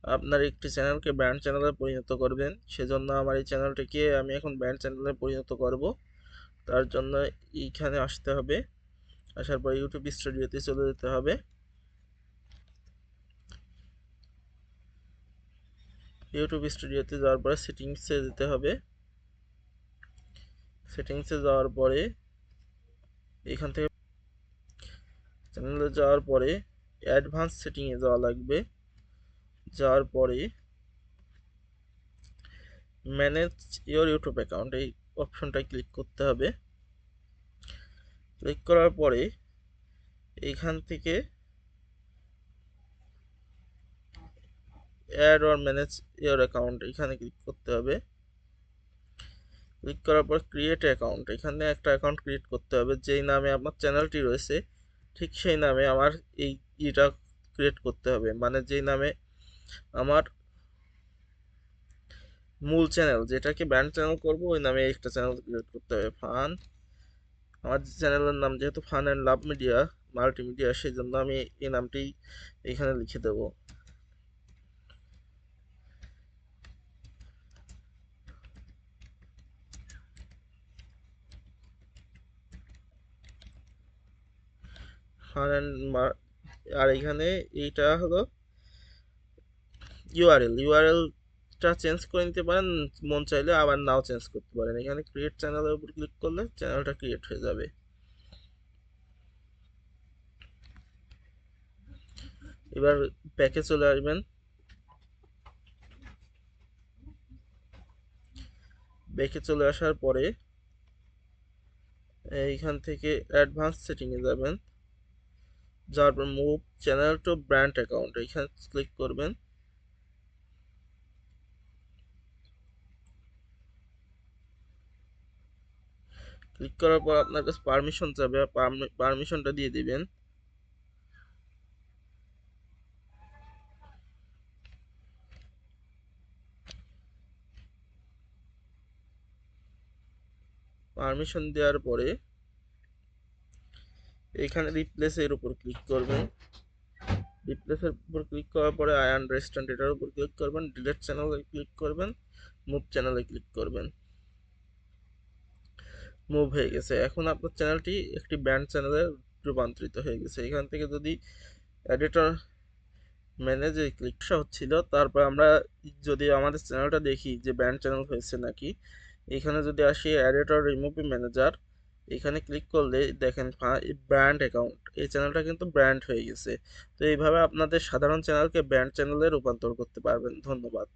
আপনার একটি চ্যানেলকে ব্র্যান্ড চ্যানেলে পরিণত করবেন, সেজন্য আমার এই চ্যানেলটিকে আমি এখন ব্র্যান্ড চ্যানেলে পরিণত করব। তার জন্য এইখানে আসতে হবে, আসার পর ইউটিউব স্টুডিওতে চলে যেতে হবে। ইউটিউব স্টুডিওতে যাওয়ার পরে সেটিংসে যেতে হবে। সেটিংসে যাওয়ার পরে এখান থেকে চ্যানেলে যাওয়ার পরে অ্যাডভান্স সেটিংয়ে যাওয়া লাগবে। যাওয়ার পরে ম্যানেজ ইওর ইউটিউব অ্যাকাউন্ট এই অপশনটায় ক্লিক করতে হবে। ক্লিক করার পরে এইখান থেকে add or manage your account এখানে ক্লিক করতে হবে। ক্লিক করার পর ক্রিয়েট অ্যাকাউন্ট, এখানে একটা অ্যাকাউন্ট ক্রিয়েট করতে হবে। যেই নামে আমার চ্যানেলটি রয়েছে ঠিক সেই নামে আমার এই ইটা ক্রিয়েট করতে হবে, মানে যেই নামে আমার মূল চ্যানেল, যেটাকে ব্র্যান্ড চ্যানেল করব, ওই নামে একটা চ্যানেল ক্রিয়েট করতে হবে। ফান, আমার চ্যানেলের নাম যেহেতু fun and love media multimedia, সেই জন্য আমি এই নামটি এখানে লিখে দেব। ফান অ্যান্ড আর এখানে এইটা হলো ইউআরএলটা চেঞ্জ করে নিতে পারেন মন চাইলে, আবার নাও চেঞ্জ করতে পারেন। এখানে ক্রিয়েট চ্যানেলের উপর ক্লিক করলে চ্যানেলটা ক্রিয়েট হয়ে যাবে। এবার ব্যাকে চলে আসবেন। ব্যাকে চলে আসার পরে এইখান থেকে অ্যাডভান্স সেটিংয়ে যাবেন। যাওয়ার পর move channel to brand account এখানে ক্লিক করবেন। ক্লিক করার পর আপনার কাছে পারমিশন যাবে, পারমিশনটা দিয়ে দিবেন। পারমিশন দেওয়ার পরে এখানে রিপ্লেসের উপর ক্লিক করবেন। রিপ্লেসের উপর ক্লিক করার পরে আই আন্ডারস্ট্যান্ড এটার উপর ক্লিক করবেন। ডিলিট চ্যানেলে ক্লিক করবেন। মুভ চ্যানেলে ক্লিক করবেন। মুভ হয়ে গেছে। এখন আপনার চ্যানেলটি একটি ব্র্যান্ড চ্যানেলে রূপান্তরিত হয়ে গেছে। এখান থেকে যদি এডিটর ম্যানেজে ক্লিক হচ্ছিল, তারপর আমরা যদি আমাদের চ্যানেলটা দেখি যে ব্র্যান্ড চ্যানেল হয়েছে নাকি, এখানে যদি আসি এডিটর রিমুভ ম্যানেজার, এখানে ক্লিক করলে দেখেন ব্র্যান্ড অ্যাকাউন্ট, এই চ্যানেলটা কিন্তু ব্র্যান্ড হয়ে গেছে। তো এইভাবে আপনাদের সাধারণ চ্যানেলকে ব্র্যান্ড চ্যানেলে রূপান্তর করতে পারবেন। ধন্যবাদ।